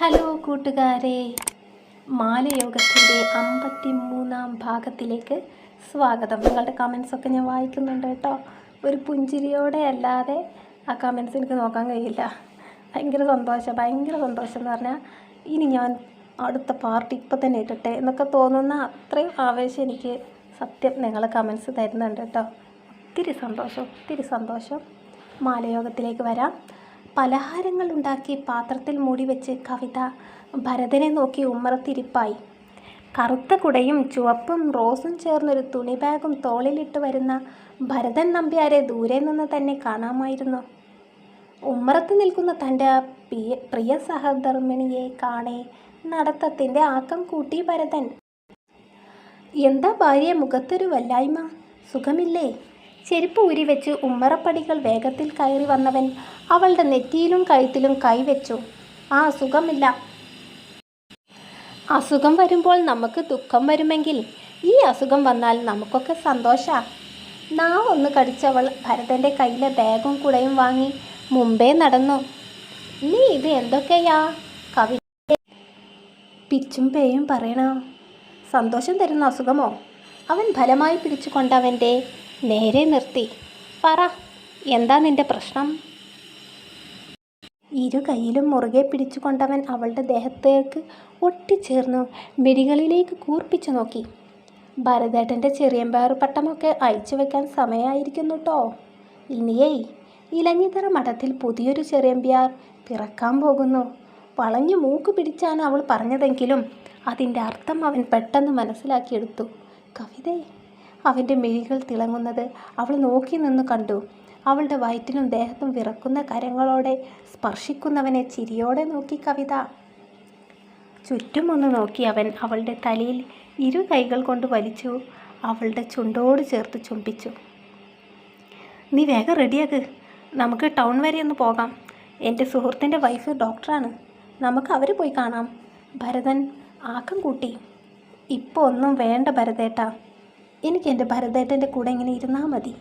Hello കൂട്ടുകാരെ, മാലയോഗത്തിൻ്റെ 53-ാം ഭാഗത്തിലേക്ക് സ്വാഗതം. നിങ്ങളുടെ കമൻസൊക്കെ ഞാൻ വായിക്കുന്നുണ്ട് കേട്ടോ. ഒരു പുഞ്ചിരിയോടെ അല്ലാതെ ആ കമൻസ് എനിക്ക് നോക്കാൻ കഴിയില്ല. ഭയങ്കര സന്തോഷം എന്ന് പറഞ്ഞാൽ ഇനി ഞാൻ അടുത്ത പാർട്ട് ഇപ്പം തന്നെ ഇട്ടിട്ടെ എന്നൊക്കെ തോന്നുന്ന അത്രയും ആവേശം എനിക്ക് സത്യം നിങ്ങൾ കമൻസ് തരുന്നുണ്ട് കേട്ടോ. ഒത്തിരി സന്തോഷം. മാലയോഗത്തിലേക്ക് വരാം. പലഹാരങ്ങൾ ഉണ്ടാക്കി പാത്രത്തിൽ മൂടി വെച്ച് കവിത ഭരതനെ നോക്കി ഉമ്മറത്തിരിപ്പായി. കറുത്ത കുടയും ചുവപ്പും റോസും ചേർന്നൊരു തുണി ബാഗും തോളിലിട്ട് വരുന്ന ഭരതൻ നമ്പ്യാരെ ദൂരെ നിന്ന് തന്നെ കാണാമായിരുന്നു. ഉമ്മറത്ത് നിൽക്കുന്ന തൻ്റെ പ്രിയ സഹധർമ്മിണിയെ കാണേ നടത്തത്തിൻ്റെ ആക്കം കൂട്ടി ഭരതൻ. എന്താ ഭാര്യ, മുഖത്തൊരു വല്ലായ്മ, സുഖമില്ലേ? ചെരുപ്പ് ഊരി വെച്ച് ഉമ്മറപ്പടികൾ വേഗത്തിൽ കയറി വന്നവൻ അവളുടെ നെറ്റിയിലും കഴുത്തിലും കൈവച്ചു. സുഖമില്ല. അസുഖം വരുമ്പോൾ നമുക്ക് ദുഃഖം വരുമെങ്കിൽ ഈ അസുഖം വന്നാൽ നമുക്കൊക്കെ സന്തോഷാ. നാവൊന്ന് കടിച്ചവൾ ഭരതൻ്റെ കയ്യിലെ ബാഗും കുടയും വാങ്ങി മുമ്പേ നടന്നു. നീ ഇത് എന്തൊക്കെയാ കവി പിച്ചും പേയും പറയണോ? സന്തോഷം തരുന്ന അസുഖമോ? അവൻ ഫലമായി പിടിച്ചുകൊണ്ടവൻ്റെ നേരെ നിർത്തി. പറ, എന്താ നിന്റെ പ്രശ്നം? ഇരു കൈയിലും മുറുകെ പിടിച്ചുകൊണ്ടവൻ അവളുടെ ദേഹത്തേക്ക് ഒട്ടിച്ചേർന്നു മിഴികളിലേക്ക് കൂർപ്പിച്ചു നോക്കി. ഭരതേട്ടൻ്റെ ചെറിയമ്പാറ് പട്ടമൊക്കെ അയച്ചു വെക്കാൻ സമയമായിരിക്കുന്നു കേട്ടോ. ഇനിയേ ഇലഞ്ഞിത്തറ മഠത്തിൽ പുതിയൊരു ചെറിയമ്പ്യാർ പിറക്കാൻ പോകുന്നു. വളഞ്ഞു മൂക്ക് പിടിച്ചാണ് അവൾ പറഞ്ഞതെങ്കിലും അതിൻ്റെ അർത്ഥം അവൻ പെട്ടെന്ന് മനസ്സിലാക്കിയെടുത്തു. കവിതേ, അവൻ്റെ മിഴികൾ തിളങ്ങുന്നത് അവൾ നോക്കി നിന്ന് കണ്ടു. അവളുടെ വയറ്റിലും ദേഹത്തും വിറക്കുന്ന കരങ്ങളോടെ സ്പർശിക്കുന്നവനെ ചിരിയോടെ നോക്കി കവിത. ചുറ്റുമൊന്ന് നോക്കി അവൻ അവളുടെ തലയിൽ ഇരു കൈകൾ കൊണ്ട് വലിച്ചു അവളുടെ ചുണ്ടോട് ചേർത്ത് ചുംബിച്ചു. നീ വേഗം റെഡിയാക്ക്, നമുക്ക് ടൗൺ വരെ ഒന്ന് പോകാം. എൻ്റെ സുഹൃത്തിൻ്റെ വൈഫ് ഡോക്ടറാണ്, നമുക്ക് അവരെ പോയി കാണാം. ഭരതൻ ആക്കം കൂട്ടി. ഇപ്പോൾ ഒന്നും വേണ്ട ഭരതേട്ടാ, എനിക്ക് എൻ്റെ ഭരതേട്ടൻ്റെ കൂടെ ഇങ്ങനെ ഇരുന്നാൽ മതി.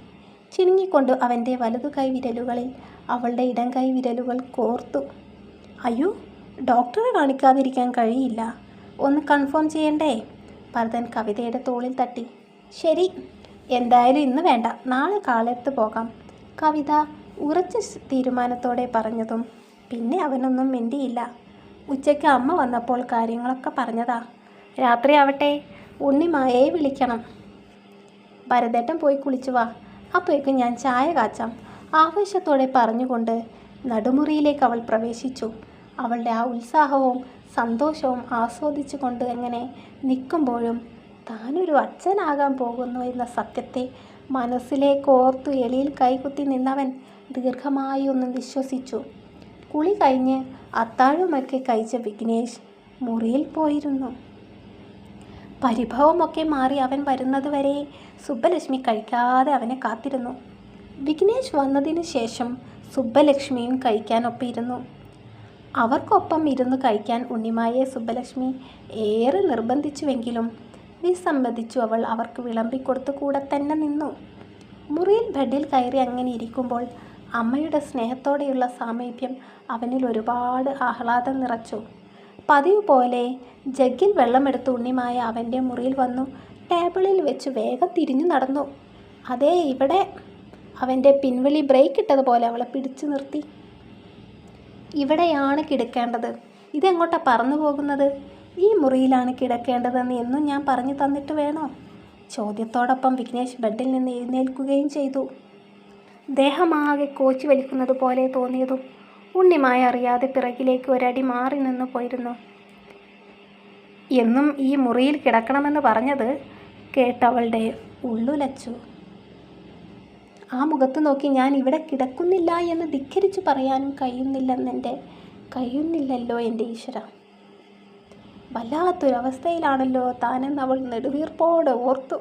ചിണുങ്ങിക്കൊണ്ട് അവൻ്റെ വലതു കൈ വിരലുകളിൽ അവളുടെ ഇടം കൈ വിരലുകൾ കോർത്തു. അയ്യോ, ഡോക്ടറെ കാണിക്കാതിരിക്കാൻ കഴിയില്ല, ഒന്ന് കൺഫേം ചെയ്യണ്ടേ? ഭരതൻ കവിതയുടെ തോളിൽ തട്ടി. ശരി, എന്തായാലും ഇന്ന് വേണ്ട, നാളെ കാലത്ത് പോകാം. കവിത ഉറച്ച തീരുമാനത്തോടെ പറഞ്ഞതും പിന്നെ അവനൊന്നും മിണ്ടിയില്ല. ഉച്ചയ്ക്ക് അമ്മ വന്നപ്പോൾ കാര്യങ്ങളൊക്കെ പറഞ്ഞതാ. രാത്രിയാവട്ടെ ഉണ്ണിമായയെ വിളിക്കണം. ഭരതേട്ടൻ പോയി കുളിച്ചു വാ, അപ്പോഴേക്കും ഞാൻ ചായ കാച്ചാം, ആവേശത്തോടെ പറഞ്ഞുകൊണ്ട് നടുമുറിയിലേക്ക് അവൾ പ്രവേശിച്ചു. അവളുടെ ആ ഉത്സാഹവും സന്തോഷവും ആസ്വദിച്ചു കൊണ്ട് എങ്ങനെ നിൽക്കുമ്പോഴും താനൊരു അച്ഛനാകാൻ പോകുന്നു എന്ന സത്യത്തെ മനസ്സിലേക്ക് ഓർത്തു എളിയിൽ കൈകുത്തി നിന്നവൻ ദീർഘമായി ഒന്ന് വിശ്വസിച്ചു. കുളി കഴിഞ്ഞ് അത്താഴമൊക്കെ കഴിച്ച വിഘ്നേഷ് മുറിയിൽ പോയിരുന്നു. പരിഭവമൊക്കെ മാറി അവൻ വരുന്നത് വരെ സുബ്ബലക്ഷ്മി കഴിക്കാതെ അവനെ കാത്തിരുന്നു. വിഘ്നേഷ് വന്നതിന് ശേഷം സുബ്ബലക്ഷ്മിയും കഴിക്കാനൊപ്പിരുന്നു. അവർക്കൊപ്പം ഇരുന്ന് കഴിക്കാൻ ഉണ്ണിമായെ സുബ്ബലക്ഷ്മി ഏറെ നിർബന്ധിച്ചുവെങ്കിലും വിസമ്മതിച്ചു അവൾ അവർക്ക് വിളമ്പിക്കൊടുത്ത് കൂടെ തന്നെ നിന്നു. മുറിയിൽ ബെഡിൽ കയറി അങ്ങനെ ഇരിക്കുമ്പോൾ അമ്മയുടെ സ്നേഹത്തോടെയുള്ള സാമീപ്യം അവനിൽ ഒരുപാട് ആഹ്ലാദം നിറച്ചു. പതിവ് പോലെ ജഗ്ഗിൽ വെള്ളമെടുത്ത് ഉണ്ണിമായ അവൻ്റെ മുറിയിൽ വന്നു ടേബിളിൽ വെച്ച് വേഗം തിരിഞ്ഞു നടന്നു. അതേ ഇവിടെ അവൻ്റെ പിൻവലി ബ്രേക്ക് ഇട്ടതുപോലെ അവളെ പിടിച്ചു നിർത്തി. ഇവിടെയാണ് കിടക്കേണ്ടത്, ഇതെങ്ങോട്ടാണ് പറന്നു പോകുന്നത്? ഈ മുറിയിലാണ് കിടക്കേണ്ടതെന്ന് എന്നും ഞാൻ പറഞ്ഞു തന്നിട്ട് വേണോ? ചോദ്യത്തോടൊപ്പം വിഘ്നേഷ് ബെഡിൽ നിന്ന് എഴുന്നേൽക്കുകയും ചെയ്തു. ദേഹമാകെ കോച്ചി വലിക്കുന്നത് പോലെ തോന്നിയതും ഉണ്ണിമായ അറിയാതെ പിറകിലേക്ക് ഒരടി മാറി നിന്ന് പോയിരുന്നു. എന്നും ഈ മുറിയിൽ കിടക്കണമെന്ന് പറഞ്ഞത് കേട്ടവളുടെ ഉള്ളുലച്ചു. ആ മുഖത്ത് നോക്കി ഞാൻ ഇവിടെ കിടക്കുന്നില്ല എന്ന് ധിക്കരിച്ചു പറയാനും കഴിയുന്നില്ലല്ലോ എൻ്റെ ഈശ്വര. വല്ലാത്തൊരവസ്ഥയിലാണല്ലോ താനെന്ന് അവൾ നെടുവീർപ്പോടെ ഓർത്തു.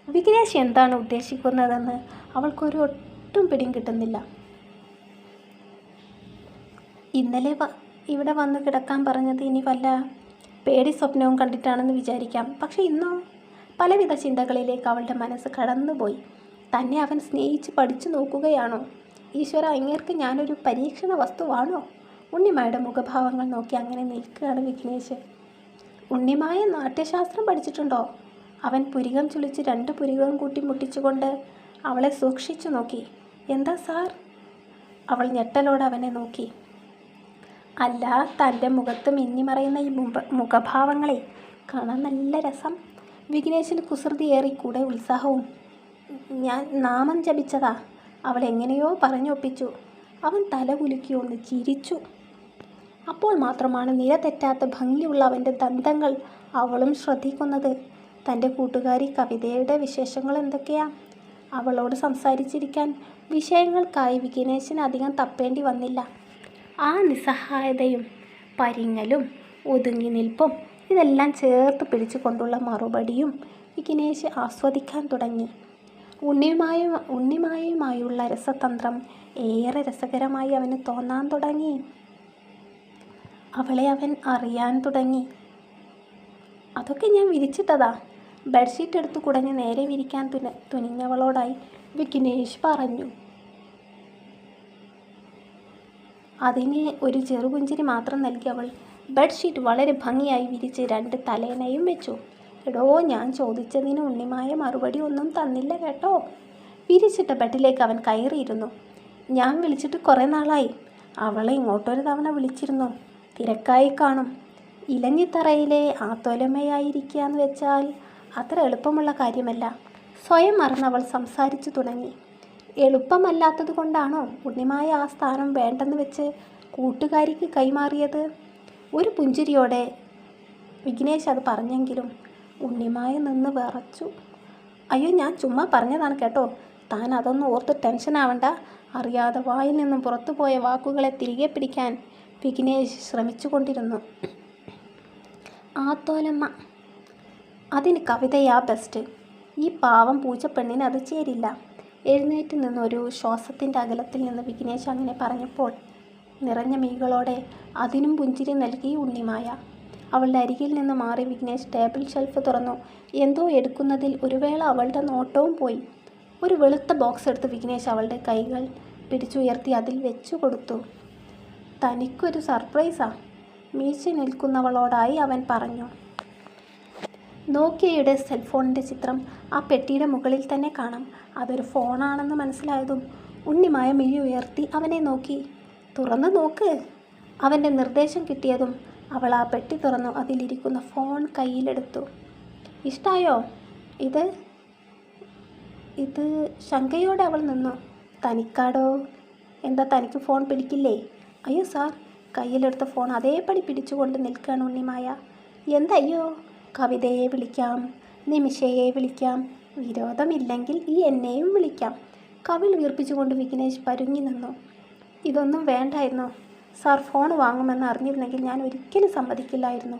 വിഘ്നേഷ് എന്താണ് ഉദ്ദേശിക്കുന്നതെന്ന് അവൾക്കൊരു ഒട്ടും പിടിയും കിട്ടുന്നില്ല. ഇന്നലെ ഇവിടെ വന്ന് കിടക്കാൻ പറഞ്ഞത് ഇനി വല്ല പേടി സ്വപ്നവും കണ്ടിട്ടാണെന്ന് വിചാരിക്കാം. പക്ഷെ ഇന്നോ? പലവിധ ചിന്തകളിലേക്ക് അവളുടെ മനസ്സ് കടന്നുപോയി. തന്നെ അവൻ സ്നേഹിച്ച് പഠിച്ചു നോക്കുകയാണോ? ഈശ്വര, അങ്ങേർക്ക് ഞാനൊരു പരീക്ഷണ വസ്തുവാണോ? ഉണ്ണിമായുടെ മുഖഭാവങ്ങൾ നോക്കി അങ്ങനെ നിൽക്കുകയാണ് വിഘ്നേഷ്. ഉണ്ണിമായ നാട്യശാസ്ത്രം പഠിച്ചിട്ടുണ്ടോ? അവൻ പുരികം ചുളിച്ച് 2 പുരികവും കൂട്ടി മുട്ടിച്ചുകൊണ്ട് അവളെ സൂക്ഷിച്ചു നോക്കി. എന്താ സാർ? അവൾ ഞെട്ടലോടെ അവനെ നോക്കി. അല്ല, തൻ്റെ മുഖത്ത് മിന്നിമറയുന്ന ഈ മുഖഭാവങ്ങളെ കാണാൻ നല്ല രസം. വിഘ്നേഷിന് കുസൃതിയേറി കൂടെ ഉത്സാഹവും. ഞാൻ നാമം ജപിച്ചതാ, അവൾ എങ്ങനെയോ പറഞ്ഞൊപ്പിച്ചു. അവൻ തല കുലുക്കി ഒന്ന് ചിരിച്ചു. അപ്പോൾ മാത്രമാണ് നിര തെറ്റാത്ത ഭംഗിയുള്ള അവൻ്റെ ദന്തങ്ങൾ അവളും ശ്രദ്ധിക്കുന്നത്. തൻ്റെ കൂട്ടുകാരി കവിതയുടെ വിശേഷങ്ങൾ എന്തൊക്കെയാ? അവളോട് സംസാരിച്ചിരിക്കാൻ വിഷയങ്ങൾക്കായി വിഘ്നേഷിന് അധികം തപ്പേണ്ടി വന്നില്ല. ആ നിസ്സഹായതയും പരിങ്ങലും ഒതുങ്ങി നിൽപ്പും ഇതെല്ലാം പിടിച്ചു കൊണ്ടുള്ള മറുപടിയും വിഘ്നേഷ് ആസ്വദിക്കാൻ തുടങ്ങി. ഉണ്ണിമായുമായുള്ള രസതന്ത്രം ഏറെ രസകരമായി അവന് തോന്നാൻ തുടങ്ങി. അവളെ അവൻ അറിയാൻ തുടങ്ങി. അതൊക്കെ ഞാൻ വിരിച്ചിട്ടതാ. ബെഡ്ഷീറ്റ് എടുത്ത് കുടഞ്ഞ് നേരെ വിരിക്കാൻ തുനിഞ്ഞവളോടായി വിഘ്നേഷ് പറഞ്ഞു. അതിന് ഒരു ചെറുപുഞ്ചിരി മാത്രം നൽകി അവൾ ബെഡ്ഷീറ്റ് വളരെ ഭംഗിയായി വിരിച്ച് 2 തലേണയും വെച്ചു. എടോ, ഞാൻ ചോദിച്ചതിന് ഉണ്ണിമായ മറുപടി ഒന്നും തന്നില്ല കേട്ടോ. വിരിച്ചിട്ട ബെഡിലേക്ക് അവൻ കയറിയിരുന്നു. ഞാൻ വിളിച്ചിട്ട് കുറേ നാളായി. അവളെ ഇങ്ങോട്ടൊരു തവണ വിളിച്ചിരുന്നു. തിരക്കായി കാണും. ഇലഞ്ഞിത്തറയിലെ ആത്തോലമ്മയായിരിക്കുക എന്ന് വെച്ചാൽ അത്ര എളുപ്പമുള്ള കാര്യമല്ല. സ്വയം മറന്നവൾ സംസാരിച്ചു തുടങ്ങി. എളുപ്പമല്ലാത്തത് കൊണ്ടാണോ ഉണ്ണിമായ ആ സ്ഥാനം വേണ്ടെന്ന് വെച്ച് കൂട്ടുകാരിക്ക് കൈമാറിയത്? ഒരു പുഞ്ചിരിയോടെ വിഘ്നേഷ് അത് പറഞ്ഞെങ്കിലും ഉണ്ണിമായ നിന്ന് വിറച്ചു. അയ്യോ, ഞാൻ ചുമ്മാ പറഞ്ഞതാണ് കേട്ടോ. താൻ അതൊന്നും ഓർത്ത് ടെൻഷൻ ആവണ്ട. അറിയാതെ വായിൽ നിന്നും പുറത്തുപോയ വാക്കുകളെ തിരികെ പിടിക്കാൻ വിഘ്നേഷ് ശ്രമിച്ചു കൊണ്ടിരുന്നു. ആത്തോലമ്മ, അതിന് കവിതയാ ബെസ്റ്റ്. ഈ പാവം പൂച്ചപ്പെണ്ണിന് അത് ചേരില്ല. എഴുന്നേറ്റ് നിന്നൊരു ശ്വാസത്തിൻ്റെ അകലത്തിൽ നിന്ന് വിഘ്നേഷ് അങ്ങനെ പറഞ്ഞപ്പോൾ നിറഞ്ഞ മീകളോടെ അതിനും പുഞ്ചിരി നൽകി ഉണ്ണിമായ. അവളുടെ അരികിൽ നിന്ന് മാറി വിഘ്നേഷ് ടേബിൾ ഷെൽഫ് തുറന്നു. എന്തോ എടുക്കുന്നതിൽ ഒരു വേള അവളുടെ നോട്ടവും പോയി. ഒരു വെളുത്ത ബോക്സ് എടുത്ത് വിഘ്നേഷ് അവളുടെ കൈകൾ പിടിച്ചുയർത്തി അതിൽ വെച്ചു കൊടുത്തു. തനിക്കൊരു സർപ്രൈസാ, മീശ നിൽക്കുന്നവളോടായി അവൻ പറഞ്ഞു. നോക്കിയയുടെ സെൽഫോണിൻ്റെ ചിത്രം ആ പെട്ടിയുടെ മുകളിൽ തന്നെ കാണാം. അതൊരു ഫോണാണെന്ന് മനസ്സിലായതും ഉണ്ണിമായ മിഴി ഉയർത്തി അവനെ നോക്കി. തുറന്നു നോക്ക്. അവൻ്റെ നിർദ്ദേശം കിട്ടിയതും അവൾ ആ പെട്ടി തുറന്നു അതിലിരിക്കുന്ന ഫോൺ കയ്യിലെടുത്തു. ഇഷ്ടായോ? ഇത് ശങ്കയോടെ അവൾ നിന്നു. തനിക്കാടോ? എന്താ, തനിക്ക് ഫോൺ പിടിക്കില്ലേ? അയ്യോ സാർ. കയ്യിലെടുത്ത ഫോൺ അതേപടി പിടിച്ചുകൊണ്ട് നിൽക്കുകയാണ് ഉണ്ണിമായ. എന്തയ്യോ? കവിതയെ വിളിക്കാം, നിമിഷയെ വിളിക്കാം, വിരോധമില്ലെങ്കിൽ ഈ എന്നെയും വിളിക്കാം. കവിൾ വീർപ്പിച്ചുകൊണ്ട് വിഘ്നേഷ് പരുങ്ങി നിന്നു. ഇതൊന്നും വേണ്ടായിരുന്നു സാർ. ഫോൺ വാങ്ങുമെന്ന് അറിഞ്ഞിരുന്നെങ്കിൽ ഞാൻ ഒരിക്കലും സമ്മതിക്കില്ലായിരുന്നു.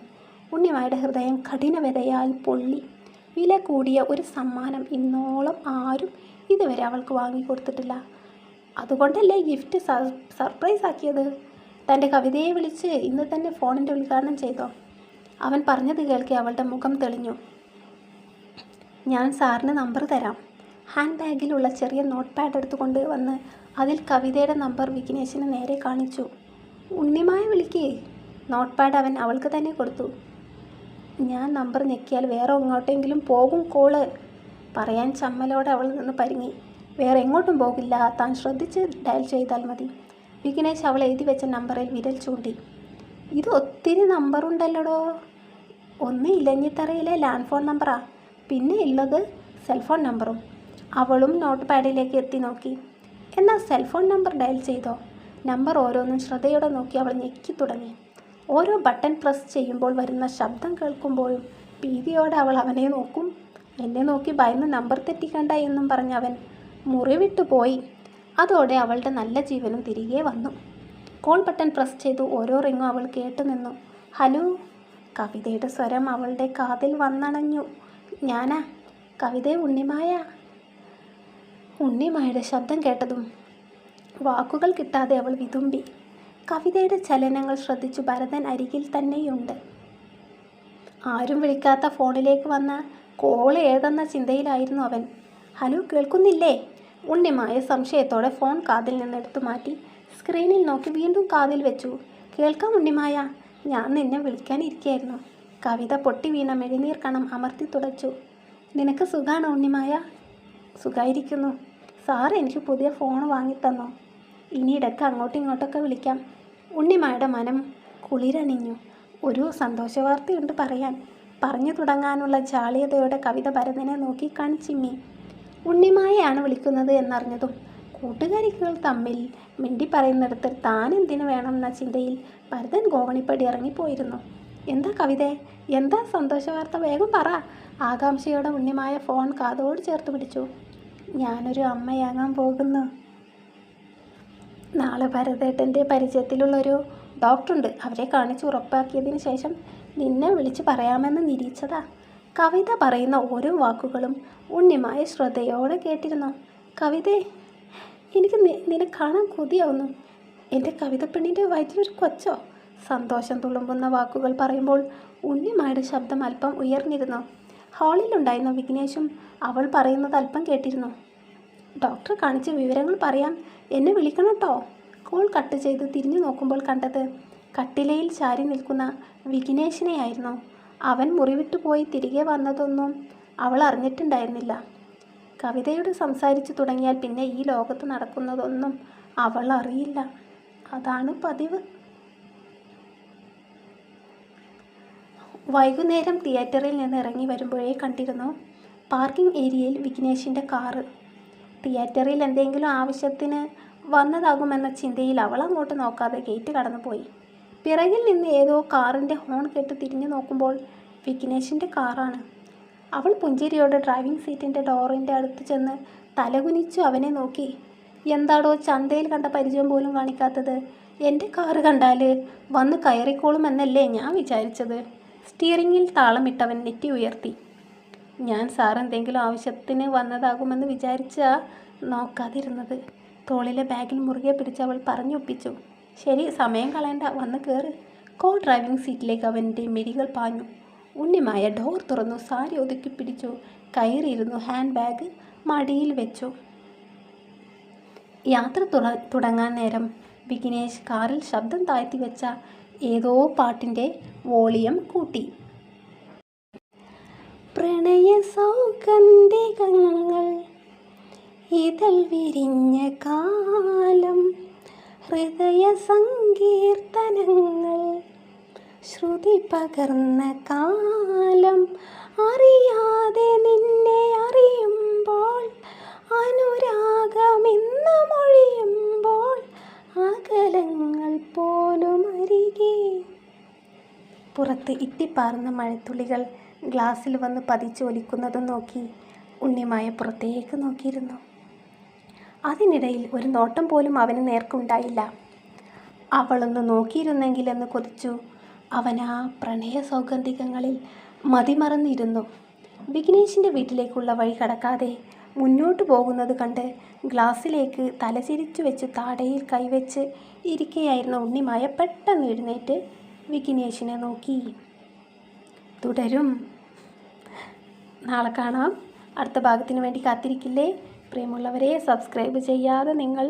ഉണ്ണിമായുടെ ഹൃദയം കഠിനവ്യതയാൽ പൊള്ളി. വില കൂടിയ ഒരു സമ്മാനം ഇന്നോളം ആരും ഇതുവരെ അവൾക്ക് വാങ്ങിക്കൊടുത്തിട്ടില്ല. അതുകൊണ്ടല്ലേ ഗിഫ്റ്റ് സർപ്രൈസ് ആക്കിയത്. തൻ്റെ കവിതയെ വിളിച്ച് ഇന്ന് തന്നെ ഫോണിൻ്റെ ഉദ്ഘാടനം ചെയ്തോ? അവൻ പറഞ്ഞത് കേൾക്കെ അവളുടെ മുഖം തെളിഞ്ഞു. ഞാൻ സാറിന് നമ്പർ തരാം. ഹാൻഡ് ബാഗിലുള്ള ചെറിയ നോട്ട് പാഡ് എടുത്തുകൊണ്ട് വന്ന് അതിൽ കവിതയുടെ നമ്പർ വിഘ്നേഷിന് നേരെ കാണിച്ചു. ഉണ്ണിമായ വിളിക്കേ. നോട്ട് പാഡ് അവൻ അവൾക്ക് തന്നെ കൊടുത്തു. ഞാൻ നമ്പർ ഞെക്കിയാൽ വേറെ എങ്ങോട്ടെങ്കിലും പോകും കോള്. പറയാൻ ചമ്മലോടെ അവൾ നിന്ന് പരിങ്ങി. വേറെ എങ്ങോട്ടും പോകില്ല, താൻ ശ്രദ്ധിച്ച് ഡയൽ ചെയ്താൽ മതി. വിഘ്നേഷ് അവൾ എഴുതി വെച്ച നമ്പറിൽ വിരൽ ചൂണ്ടി. ഇത് ഒത്തിരി നമ്പറുണ്ടല്ലോടോ. ഒന്ന് ഇലഞ്ഞിത്തറയിലെ ലാൻഡ് ഫോൺ നമ്പറാ, പിന്നെ ഉള്ളത് സെൽഫോൺ നമ്പറും. അവളും നോട്ട് പാഡിലേക്ക് എത്തി നോക്കി. എന്നാൽ സെൽഫോൺ നമ്പർ ഡയൽ ചെയ്തോ? നമ്പർ ഓരോന്നും ശ്രദ്ധയോടെ നോക്കി അവൾ ഞെക്കി തുടങ്ങി. ഓരോ ബട്ടൺ പ്രസ് ചെയ്യുമ്പോൾ വരുന്ന ശബ്ദം കേൾക്കുമ്പോഴും ഭീതിയോടെ അവൾ അവനെ നോക്കും. എന്നെ നോക്കി ഭയന്ന് നമ്പർ തെറ്റിക്കണ്ട എന്നും പറഞ്ഞ് അവൻ മുറിവിട്ടു പോയി. അതോടെ അവളുടെ നല്ല ജീവനും തിരികെ വന്നു. കോൾ ബട്ടൺ പ്രസ് ചെയ്തു ഓരോ റിങ്ങും അവൾ കേട്ടു നിന്നു. ഹലോ. കവിതയുടെ സ്വരം അവളുടെ കാതിൽ വന്നണഞ്ഞു. ഞാനാ കവിതയെ. ഉണ്ണിമായുടെ ശബ്ദം കേട്ടതും വാക്കുകൾ കിട്ടാതെ അവൾ വിതുമ്പി. കവിതയുടെ ചലനങ്ങൾ ശ്രദ്ധിച്ചു ഭരതൻ അരികിൽ തന്നെയുണ്ട്. ആരും വിളിക്കാത്ത ഫോണിലേക്ക് വന്ന കോള് ഏതെന്ന ചിന്തയിലായിരുന്നു അവൻ. ഹലോ, കേൾക്കുന്നില്ലേ? ഉണ്ണിമായ സംശയത്തോടെ ഫോൺ കാതിൽ നിന്ന് എടുത്തു മാറ്റി സ്ക്രീനിൽ നോക്കി വീണ്ടും കാതിൽ വെച്ചു. കേൾക്കാം ഉണ്ണിമായ, ഞാൻ നിന്നെ വിളിക്കാനിരിക്കുകയായിരുന്നു. കവിത പൊട്ടി വീണ മെഴുനീർ കണം അമർത്തി തുടച്ചു. നിനക്ക് സുഖാണോ ഉണ്ണിമായ? സുഖമായിരിക്കുന്നു. സാർ എനിക്ക് പുതിയ ഫോൺ വാങ്ങിത്തന്നോ? ഇനിയിടയ്ക്ക് അങ്ങോട്ടും ഇങ്ങോട്ടൊക്കെ വിളിക്കാം. ഉണ്ണിമായുടെ മനം കുളിരണിഞ്ഞു. ഒരു സന്തോഷവാർത്തയുണ്ട് പറയാൻ. പറഞ്ഞു തുടങ്ങാനുള്ള ജാളിയതയോടെ കവിത ഭരതനെ നോക്കി കൺചിമ്മി. ഉണ്ണിമായയാണ് വിളിക്കുന്നത് എന്നറിഞ്ഞതും കൂട്ടുകാരികൾ തമ്മിൽ മിണ്ടി പറയുന്നിടത്ത് താൻ എന്തിനു വേണമെന്ന ചിന്തയിൽ ഭരതൻ ഗോവണിപ്പടി ഇറങ്ങിപ്പോയിരുന്നു. എന്താ കവിതേ, എന്താ സന്തോഷവാർത്ത? വേഗം പറ. ആകാംക്ഷയോടെ ഉണ്ണിമായ ഫോൺ കാതോട് ചേർത്ത് പിടിച്ചു. ഞാനൊരു അമ്മയാകാൻ പോകുന്നു. നാളെ ഭരതേട്ടൻ്റെ പരിചയത്തിലുള്ളൊരു ഡോക്ടറുണ്ട്. അവരെ കാണിച്ച് ഉറപ്പാക്കിയതിന് ശേഷം നിന്നെ വിളിച്ച് പറയാമെന്ന് നിരീക്ഷതാ. കവിത പറയുന്ന ഓരോ വാക്കുകളും ഉണ്ണിമായ ശ്രദ്ധയോടെ കേട്ടിരുന്നു. കവിതേ, എനിക്ക് നിന്നെ കാണാൻ കൊതിയാവുന്നു. എൻ്റെ കവിതപ്പെണ്ണിൻ്റെ വയറ്റിലൊരു കൊച്ചോ? സന്തോഷം തുളുമ്പുന്ന വാക്കുകൾ പറയുമ്പോൾ ഉണ്ണിമായുടെ ശബ്ദം അല്പം ഉയർന്നിരുന്നു. ഹാളിലുണ്ടായിരുന്ന വിഘ്നേഷും അവൾ പറയുന്നത് അല്പം കേട്ടിരുന്നു. ഡോക്ടറെ കാണിച്ച് വിവരങ്ങൾ പറയാം, എന്നെ വിളിക്കണം കേട്ടോ. കോൾ കട്ട് ചെയ്ത് തിരിഞ്ഞു നോക്കുമ്പോൾ കണ്ടത് കട്ടിലയിൽ ചാരി നിൽക്കുന്ന വിഘ്നേഷിനെയായിരുന്നു. അവൻ മുറിവിട്ടു പോയി തിരികെ വന്നതൊന്നും അവൾ അറിഞ്ഞിട്ടുണ്ടായിരുന്നില്ല. കവിതയോട് സംസാരിച്ചു തുടങ്ങിയാൽ പിന്നെ ഈ ലോകത്ത് നടക്കുന്നതൊന്നും അവൾ അറിയില്ല. അതാണ് പതിവ്. വൈകുന്നേരം തിയേറ്ററിൽ നിന്ന് ഇറങ്ങി വരുമ്പോഴേ കണ്ടിരുന്നു പാർക്കിംഗ് ഏരിയയിൽ വിഘ്നേഷിൻ്റെ കാറ്. തിയേറ്ററിൽ എന്തെങ്കിലും ആവശ്യത്തിന് വന്നതാകുമെന്ന ചിന്തയിൽ അവൾ അങ്ങോട്ട് നോക്കാതെ ഗേറ്റ് കടന്നുപോയി. പിറകിൽ നിന്ന് ഏതോ കാറിൻ്റെ ഹോൺ കേട്ട് തിരിഞ്ഞു നോക്കുമ്പോൾ വിഘ്നേഷിൻ്റെ കാറാണ്. അവൾ പുഞ്ചിരിയോടെ ഡ്രൈവിംഗ് സീറ്റിൻ്റെ ഡോറിൻ്റെ അടുത്ത് ചെന്ന് തലകുനിച്ചു അവനെ നോക്കി. എന്താടോ ചന്തയിൽ കണ്ട പരിചയം പോലും കാണിക്കാത്തത്? എൻ്റെ കാറ് കണ്ടാൽ വന്ന് കയറിക്കോളുമെന്നല്ലേ ഞാൻ വിചാരിച്ചത്. സ്റ്റിയറിങ്ങിൽ താളമിട്ടവൻ നെറ്റി ഉയർത്തി. ഞാൻ സാർ എന്തെങ്കിലും ആവശ്യത്തിന് വന്നതാകുമെന്ന് വിചാരിച്ചാ നോക്കാതിരുന്നത്. തോളിലെ ബാഗിൽ മുറുകെ പിടിച്ച് അവൾ പറഞ്ഞൊപ്പിച്ചു. ശരി, സമയം കളയണ്ട, വന്ന് കയറ്. കോ ഡ്രൈവിംഗ് സീറ്റിലേക്ക് അവൻ്റെ മിഴികൾ പാഞ്ഞു. ഉണ്ണിമായ ഡോർ തുറന്നു, സാരി ഒതുക്കി പിടിച്ചു, കയറിയിരുന്നു. ഹാൻഡ് ബാഗ് മടിയിൽ വെച്ചു. യാത്ര തുടങ്ങാൻ നേരം വിഘ്നേഷ് കാറിൽ ശബ്ദം താഴ്ത്തി വെച്ച ഏതോ പാട്ടിൻ്റെ വോളിയം കൂട്ടി. പ്രണയ സൗഗന്ധികങ്ങൾ ഇതൾ വിരിഞ്ഞ കാലം, ഹൃദയ സങ്കീർത്തനങ്ങൾ ശ്രുതി പകർന്ന കാലം, അറിയാതെ നിന്നെ അറിയുമ്പോൾ അനുരാഗമെന്ന് മൊഴിയുമ്പോൾ അകലങ്ങൾ പോലും അരികെ. പുറത്ത് ഇറ്റിപ്പാർന്ന മഴത്തുള്ളികൾ ഗ്ലാസ്സിൽ വന്ന് പതിച്ച് ഒലിക്കുന്നതും നോക്കി ഉണ്ണിമായ പുറത്തേക്ക് നോക്കിയിരുന്നു. അതിനിടയിൽ ഒരു നോട്ടം പോലും അവന് നേർക്കുണ്ടായില്ല. അവളൊന്ന് നോക്കിയിരുന്നെങ്കിലെന്ന് കൊതിച്ചു അവൻ ആ പ്രണയ സൗഗന്ധികങ്ങളിൽ മതിമറന്നിരുന്നു. വിഘ്നേഷിൻ്റെ വീട്ടിലേക്കുള്ള വഴി കടക്കാതെ മുന്നോട്ട് പോകുന്നത് കണ്ട് ഗ്ലാസ്സിലേക്ക് തലചിരിച്ചു വെച്ച് താടയിൽ കൈവച്ച് ഇരിക്കുകയായിരുന്ന ഉണ്ണിമായ പെട്ടെന്ന് എഴുന്നേറ്റ് വിഘ്നേഷിനെ നോക്കി. തുടരും. നാളെ കാണാം. അടുത്ത ഭാഗത്തിന് വേണ്ടി കാത്തിരിക്കില്ലേ? പ്രിയമുള്ളവരെ, സബ്സ്ക്രൈബ് ചെയ്യാതെ നിങ്ങൾ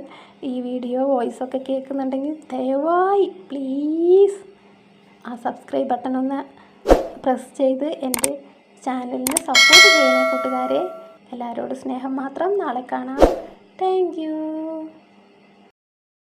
ഈ വീഡിയോ വോയിസൊക്കെ കേൾക്കുന്നുണ്ടെങ്കിൽ ദയവായി പ്ലീസ് ആ സബ്സ്ക്രൈബ് ബട്ടൺ ഒന്ന് പ്രസ് ചെയ്ത് എൻ്റെ ചാനലിനെ സപ്പോർട്ട് ചെയ്യണേ കൂട്ടുകാരെ. എല്ലാവരോടും സ്നേഹം മാത്രം. നാളെ കാണാം. Thank you.